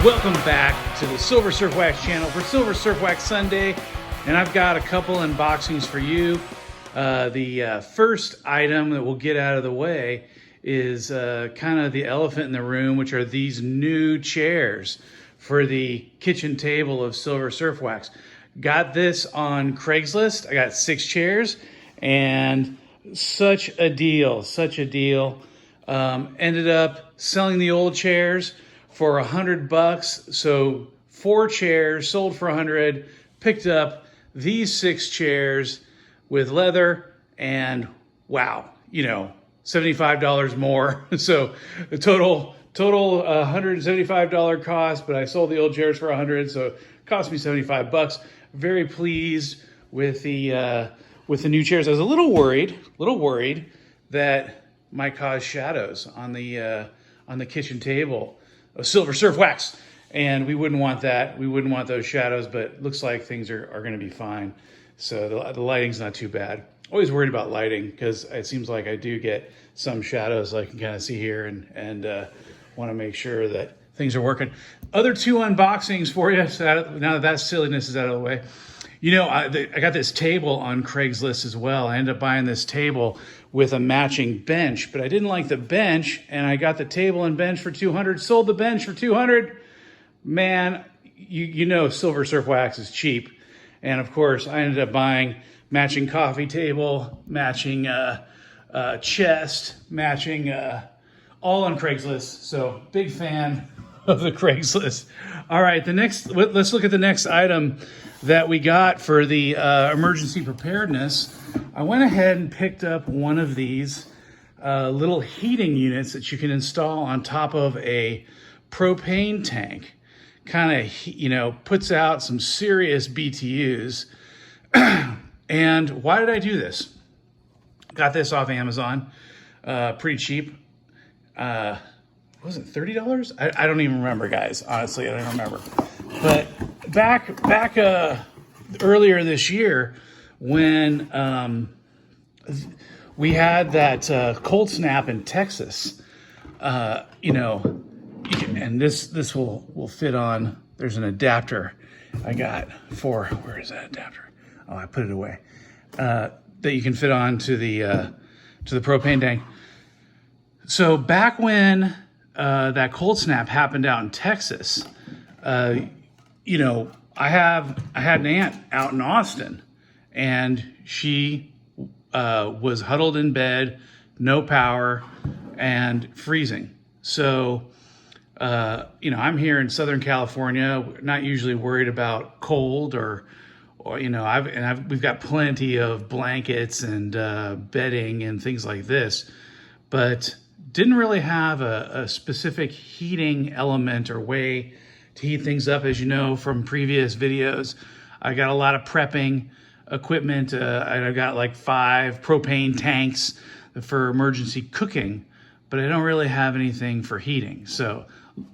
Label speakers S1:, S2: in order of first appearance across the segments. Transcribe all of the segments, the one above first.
S1: Welcome back to the Silver Surf Wax channel for Silver Surf Wax Sunday, and I've got a couple unboxings for you. The first item that we'll get out of the way is kind of the elephant in the room, which are these new chairs for the kitchen table of Silver Surf Wax. Got this on Craigslist. I got 6 chairs, and such a deal, such a deal. Ended up selling the old chairs for $100. So 4 chairs sold for 100. Picked up these 6 chairs with leather, and wow, you know, $75 more. So the total $175 cost, but I sold the old chairs for 100, so it cost me $75. Very pleased with the new chairs. I was a little worried that might cause shadows on the kitchen table of Silver Surf Wax, and we wouldn't want that. We wouldn't want those shadows, but it looks like things are going to be fine. So the lighting's not too bad. Always worried about lighting because it seems like I do get some shadows I can kind of see here, and want to make sure that things are working. Other 2 unboxings for you, so now that silliness is out of the way. You know, I got this table on Craigslist as well. I ended up buying this table with a matching bench, but I didn't like the bench, and I got the table and bench for 200, sold the bench for 200. Man, you know Silver Surf Wax is cheap. And of course, I ended up buying matching coffee table, matching chest, matching all on Craigslist. So big fan of the Craigslist. All right, let's look at the next item that we got for the emergency preparedness. I went ahead and picked up one of these little heating units that you can install on top of a propane tank. Kind of, you know, puts out some serious BTUs. And why did I do this? Got this off Amazon, pretty cheap. Was it $30? I don't even remember, guys. Honestly, I don't remember. But back earlier this year, when we had that cold snap in Texas, you know, and this will fit on. There's an adapter I got for, where is that adapter? Oh, I put it away. That you can fit on to the propane tank. So back when that cold snap happened out in Texas, you know, I had an aunt out in Austin, and she was huddled in bed, no power, and freezing. So, you know, I'm here in Southern California, not usually worried about cold or you know, we've got plenty of blankets and bedding and things like this, but didn't really have a specific heating element or way to heat things up. As you know from previous videos, I got a lot of prepping equipment. I got like 5 propane tanks for emergency cooking, but I don't really have anything for heating. So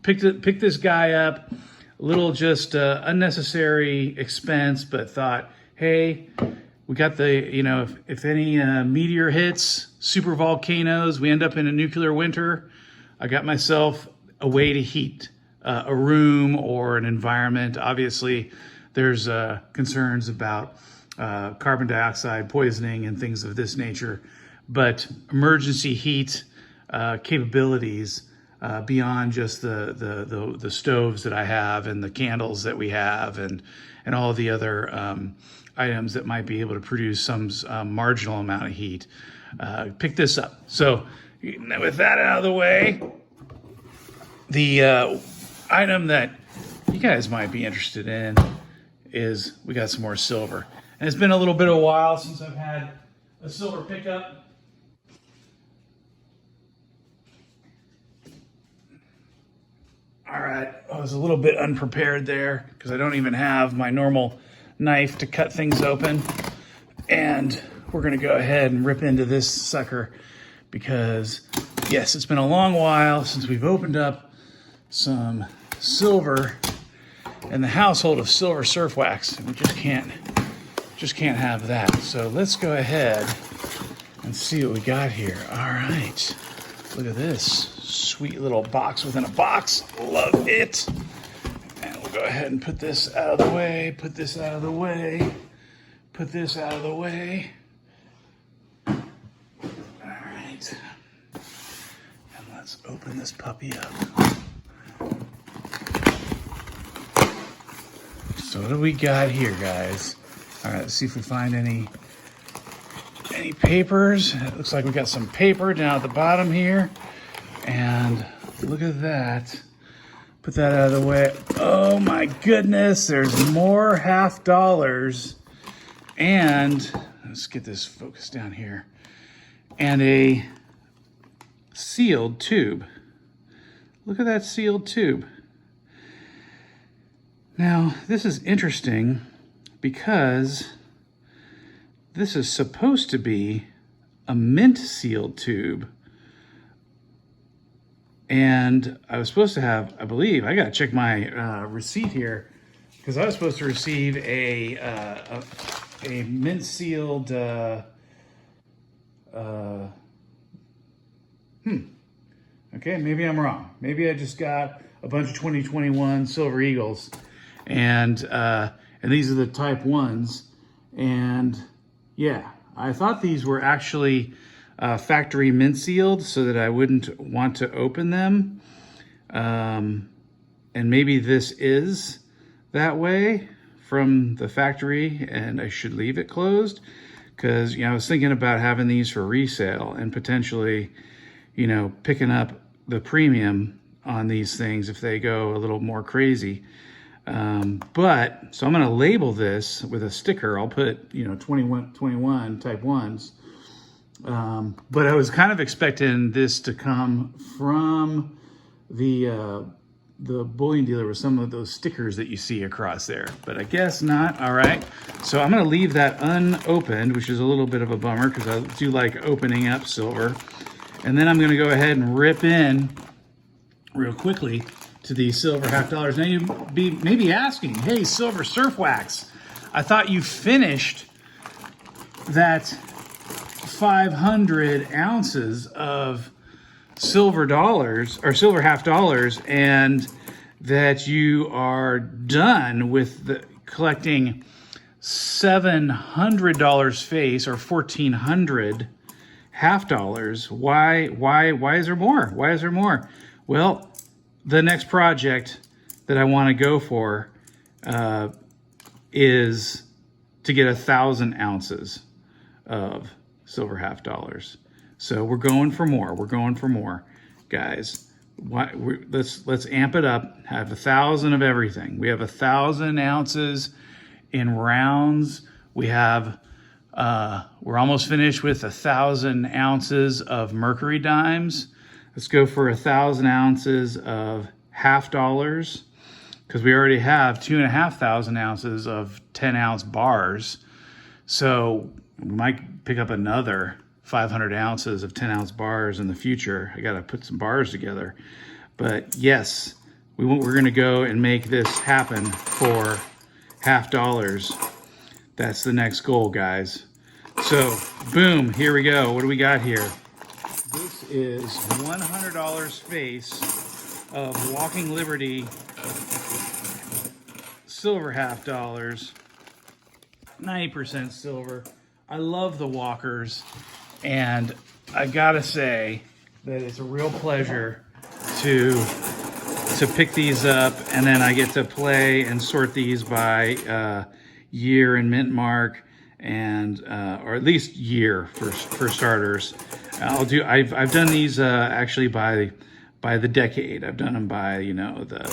S1: picked this guy up, a little just unnecessary expense, but thought, hey, we got the, you know, if any meteor hits, super volcanoes, we end up in a nuclear winter, I got myself a way to heat a room or an environment. Obviously, there's concerns about carbon dioxide poisoning and things of this nature, but emergency heat capabilities beyond just the stoves that I have and the candles that we have and all the other items that might be able to produce some marginal amount of heat. Pick this up. So with that out of the way, the item that you guys might be interested in is we got some more silver. And it's been a little bit of a while since I've had a silver pickup. All right, I was a little bit unprepared there because I don't even have my normal knife to cut things open. And we're gonna go ahead and rip into this sucker because, yes, it's been a long while since we've opened up some silver in the household of Silver Surf Wax. And we just can't have that. So let's go ahead and see what we got here. All right, look at this. Sweet little box within a box. Love it. go ahead and put this out of the way, put this out of the way, put this out of the way. All right. And let's open this puppy up. So what do we got here, guys? All right, let's see if we find any papers. It looks like we got some paper down at the bottom here. And look at that. Put that out of the way. Oh my goodness, there's more half dollars. And let's get this focused down here. And a sealed tube. Look at that sealed tube. Now, this is interesting because this is supposed to be a mint sealed tube. And I was supposed to have, I believe, I gotta check my receipt here, because I was supposed to receive a mint sealed, okay, maybe I'm wrong. Maybe I just got a bunch of 2021 Silver Eagles, and these are the type 1s, and yeah, I thought these were actually factory mint sealed so that I wouldn't want to open them. And maybe this is that way from the factory and I should leave it closed, because, you know, I was thinking about having these for resale and potentially, you know, picking up the premium on these things if they go a little more crazy. So I'm going to label this with a sticker. I'll put, you know, 21 type 1s. But I was kind of expecting this to come from the bullion dealer with some of those stickers that you see across there, but I guess not. All right, so I'm going to leave that unopened, which is a little bit of a bummer because I do like opening up silver. And then I'm going to go ahead and rip in real quickly to these silver half dollars. Now you may be asking, hey, Silver Surf Wax, I thought you finished that 500 ounces of silver dollars or silver half dollars, and that you are done with the collecting $700 face or 1,400 half dollars. Why is there more? Why is there more? Well, the next project that I want to go for is to get 1,000 ounces of silver half dollars. So we're going for more. We're going for more, guys. Let's amp it up. Have 1,000 of everything. We have 1,000 ounces in rounds. We have we're almost finished with 1,000 ounces of mercury dimes. Let's go for 1,000 ounces of half dollars, because we already have 2,500 ounces of 10-ounce bars. So we might pick up another 500 ounces of 10-ounce bars in the future. I got to put some bars together. But yes, we're going to go and make this happen for half dollars. That's the next goal, guys. So, boom, here we go. What do we got here? This is $100 face of Walking Liberty silver half dollars, 90% silver. I love the walkers, and I gotta say that it's a real pleasure to pick these up, and then I get to play and sort these by year and mint mark, and or at least year for starters. I've done these actually by the decade. I've done them by, you know, the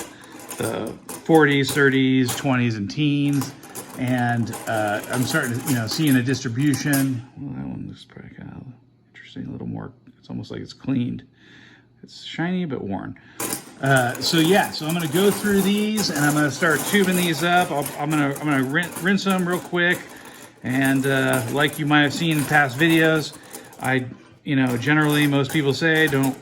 S1: 40s, 30s, 20s, and teens. And I'm starting to, you know, seeing a distribution. Well, that one looks pretty kind of interesting, a little more. It's almost like it's cleaned. It's shiny but worn. So yeah, so I'm gonna go through these and I'm gonna start tubing these up. I'm gonna rinse them real quick. And like you might have seen in past videos, generally most people say don't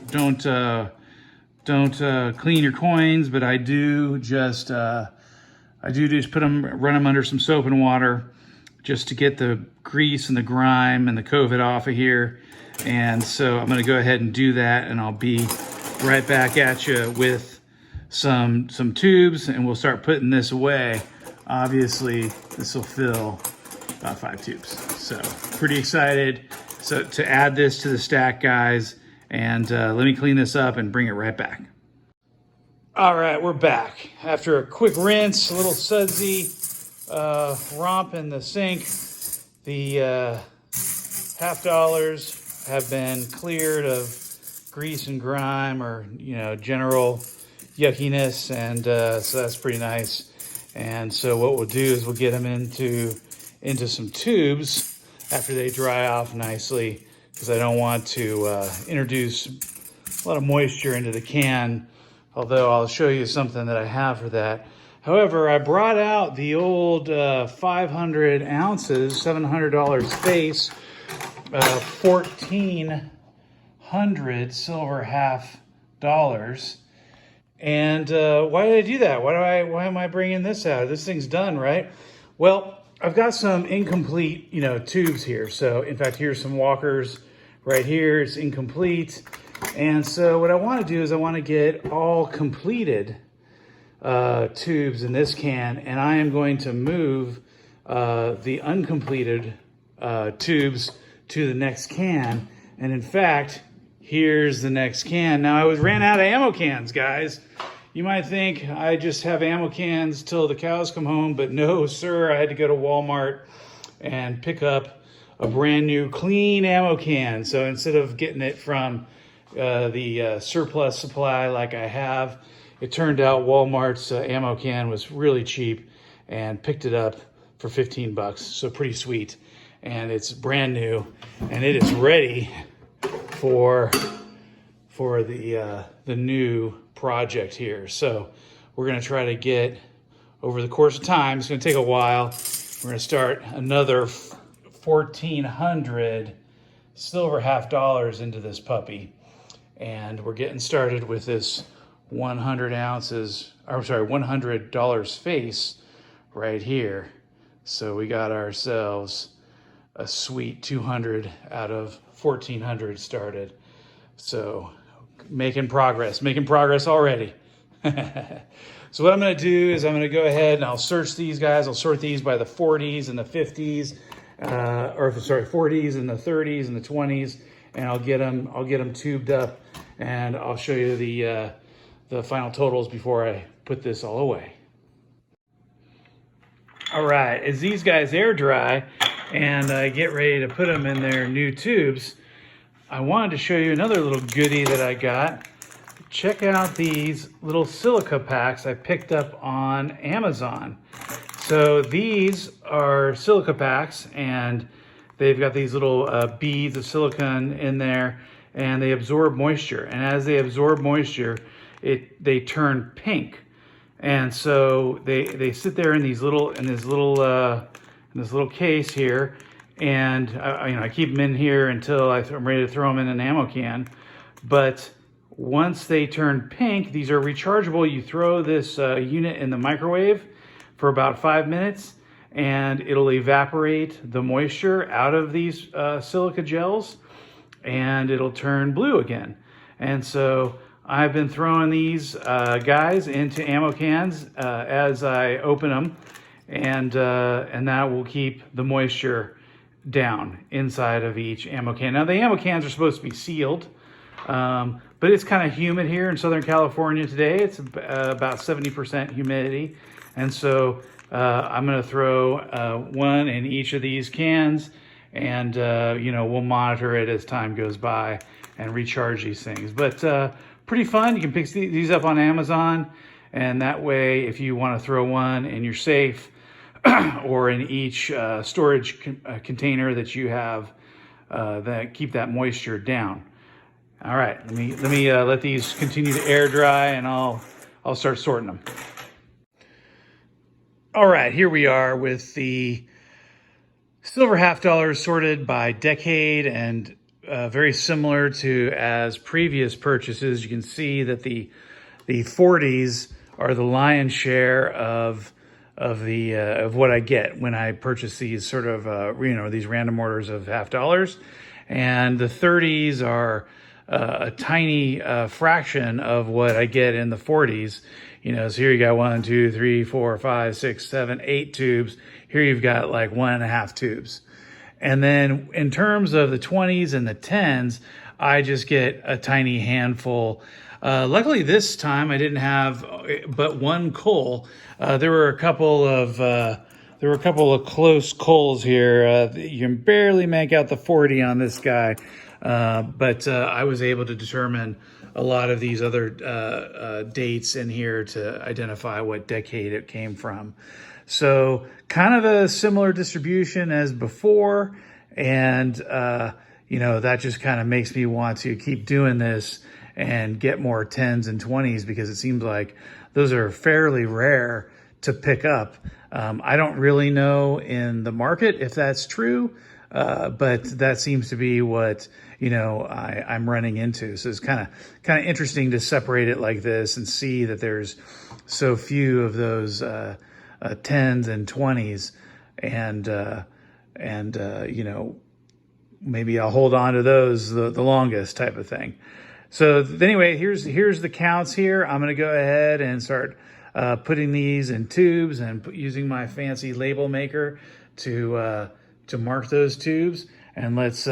S1: clean your coins, but I do just run them under some soap and water just to get the grease and the grime and the COVID off of here. And so I'm going to go ahead and do that, and I'll be right back at you with some tubes, and we'll start putting this away. Obviously, this will fill about 5 tubes. So pretty excited to add this to the stack, guys. And let me clean this up and bring it right back. All right, we're back. After a quick rinse, a little sudsy romp in the sink, the half dollars have been cleared of grease and grime, or general yuckiness, and so that's pretty nice. And so what we'll do is we'll get them into some tubes after they dry off nicely, because I don't want to introduce a lot of moisture into the can, although I'll show you something that I have for that. However, I brought out the old 500 ounces, $700 face, 1,400 silver half dollars. And why did I do that? Why am I bringing this out? This thing's done, right? Well, I've got some incomplete, tubes here. So in fact, here's some walkers right here. It's incomplete. And so what I want to do is I want to get all completed tubes in this can, and I am going to move the uncompleted tubes to the next can. And in fact, here's the next can. Now, I ran out of ammo cans, guys. You might think I just have ammo cans till the cows come home, but no, sir. I had to go to Walmart and pick up a brand new clean ammo can. So instead of getting it from the surplus supply like I have, it turned out Walmart's ammo can was really cheap, and picked it up for 15 bucks. So pretty sweet. And it's brand new, and it is ready for the new project here. So we're going to try to get, over the course of time, it's going to take a while, we're going to start another 1,400 silver half dollars into this puppy. And we're getting started with this 100 ounces, I'm sorry, $100 face right here. So we got ourselves a sweet 200 out of 1,400 started. So making progress already. So what I'm going to do is I'm going to go ahead and I'll search these guys. I'll sort these by the 40s and the 50s, 40s and the 30s and the 20s, and I'll get them tubed up, and I'll show you the final totals before I put this all away. All right, as these guys air dry and I get ready to put them in their new tubes, I wanted to show you another little goodie that I got. Check out these little silica packs I picked up on Amazon. So these are silica packs, and they've got these little beads of silicone in there, and they absorb moisture. And as they absorb moisture, they turn pink. And so they sit there in this little case here, and I keep them in here until I'm ready to throw them in an ammo can. But once they turn pink, these are rechargeable. You throw this unit in the microwave for about 5 minutes, and it'll evaporate the moisture out of these silica gels, and it'll turn blue again. And so I've been throwing these guys into ammo cans as I open them, and that will keep the moisture down inside of each ammo can. Now, the ammo cans are supposed to be sealed, but it's kind of humid here in Southern California today. It's about 70% humidity, and so I'm going to throw one in each of these cans, and we'll monitor it as time goes by and recharge these things. But pretty fun. You can pick these up on Amazon, and that way, if you want to throw one in your safe or in each storage container that you have, that keep that moisture down. All right, let me let these continue to air dry, and I'll start sorting them. All right, here we are with the silver half dollars sorted by decade, and very similar to as previous purchases. You can see that the 40s are the lion's share of what I get when I purchase these sort of these random orders of half dollars, and the 30s are a tiny fraction of what I get in the 40s. You know, so here you got 1, 2, 3, 4, 5, 6, 7, 8 tubes. Here you've got like 1.5 tubes. And then in terms of the 20s and the 10s, I just get a tiny handful. Luckily this time I didn't have but one coal. There were a couple of close coals here. You can barely make out the 40 on this guy, but I was able to determine a lot of these other dates in here to identify what decade it came from. So kind of a similar distribution as before, and you know, that just kind of makes me want to keep doing this and get more 10s and 20s, because it seems like those are fairly rare to pick up. I don't really know in the market if that's true, but that seems to be what, you know, I'm running into. So it's kind of interesting to separate it like this and see that there's so few of those 10s and 20s, and you know, maybe I'll hold on to those the longest type of thing. So anyway, here's the counts here. I'm going to go ahead and start putting these in tubes and using my fancy label maker to mark those tubes. And let's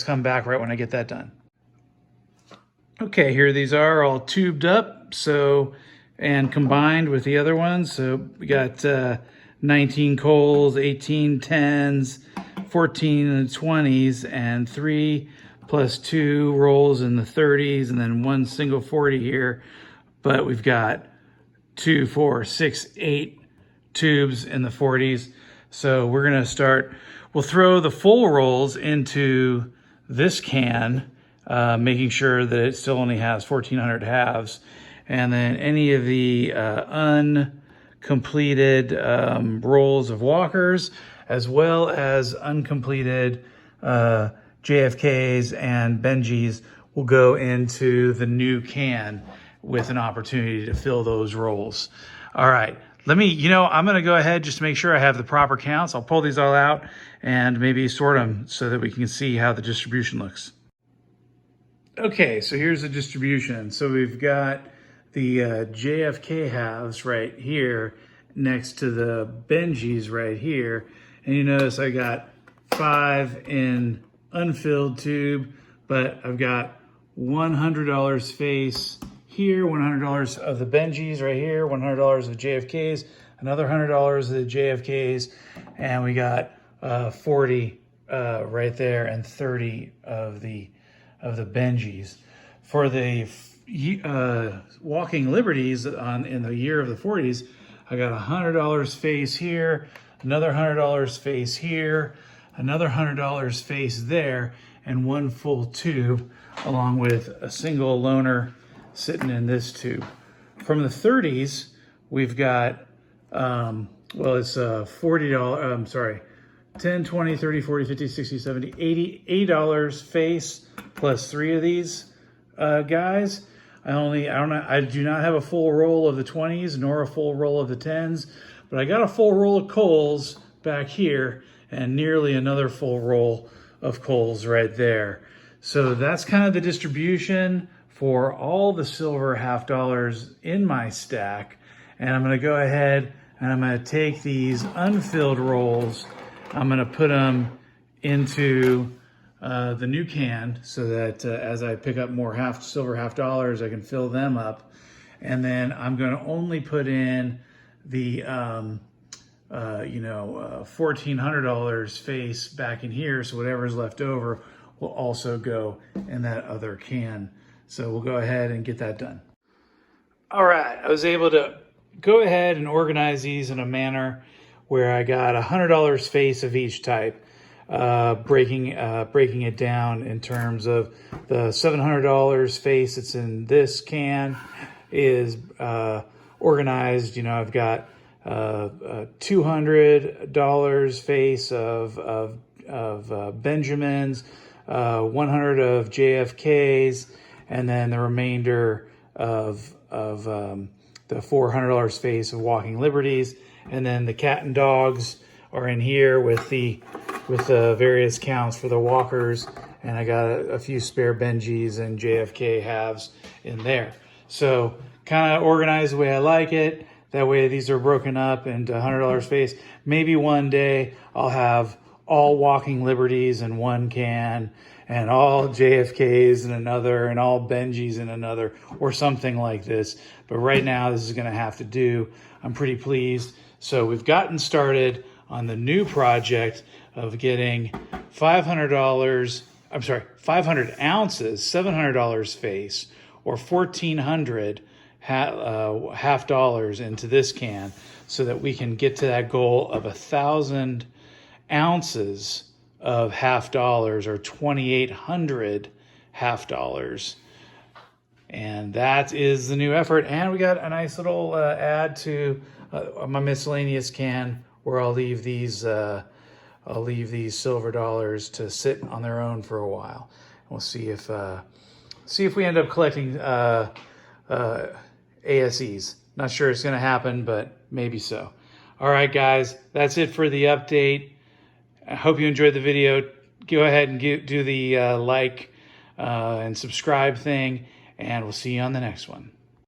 S1: come back right when I get that done. Okay, here these are all tubed up, so, and combined with the other ones. So we got 19 coals, 18 10s, 14 in the 20s, and 3 plus 2 rolls in the 30s, and then 1 single 40 here. But we've got 2, 4, 6, 8 tubes in the 40s. So we're gonna start, we'll throw the full rolls into this can, making sure that it still only has 1,400 halves. And then any of the uncompleted rolls of walkers, as well as uncompleted JFKs and Benjis, will go into the new can with an opportunity to fill those rolls. All right, I'm gonna go ahead just to make sure I have the proper counts. I'll pull these all out and maybe sort them so that we can see how the distribution looks. Okay, so here's the distribution. So we've got the JFK halves right here next to the Benjis right here. And you notice I got 5 in unfilled tube, but I've got $100 face here, $100 of the Benjis right here, $100 of the JFKs, another $100 of the JFKs, and we got 40 right there, and 30 of the Benjis. For the Walking Liberties in the year of the 40s, I got $100 face here, another $100 face here, another $100 face there, and 1 full tube, along with a single loaner sitting in this tube. From the 30s, we've got, it's $40, I'm sorry, 10, 20, 30, 40, 50, 60, 70, 80, $80 face plus 3 of these guys. I do not have a full roll of the 20s nor a full roll of the 10s, but I got a full roll of coals back here and nearly another full roll of coals right there. So that's kind of the distribution for all the silver half dollars in my stack. And I'm gonna go ahead and I'm gonna take these unfilled rolls, I'm gonna put them into the new can so that as I pick up more silver half dollars, I can fill them up. And then I'm gonna only put in the $1,400 face back in here, so whatever's left over will also go in that other can. So we'll go ahead and get that done. All right, I was able to go ahead and organize these in a manner where I got $100 face of each type, breaking it down in terms of the $700 face that's in this can is organized. You know, I've got $200 face of Benjamins, 100 of JFKs, and then the remainder of the $400 face of Walking Liberties, and then the cat and dogs are in here with the various counts for the walkers and I got a few spare Benjis and JFK halves in there. So kind of organized the way I like it. That way these are broken up into $100 space. Maybe one day I'll have all Walking Liberties in one can, and all JFKs in another, and all Benjis in another, or something like this. But right now, this is going to have to do. I'm pretty pleased. So we've gotten started on the new project of getting $500 ounces, $700 face, or 1,400 half dollars into this can, so that we can get to that goal of 1,000 ounces of half dollars, or 2,800 half dollars. And that is the new effort. And we got a nice little add to my miscellaneous can, where I'll leave these silver dollars to sit on their own for a while. And we'll see if we end up collecting ASEs. Not sure it's going to happen, but maybe so. All right, guys, that's it for the update. I hope you enjoyed the video. Go ahead and do the like and subscribe thing, and we'll see you on the next one.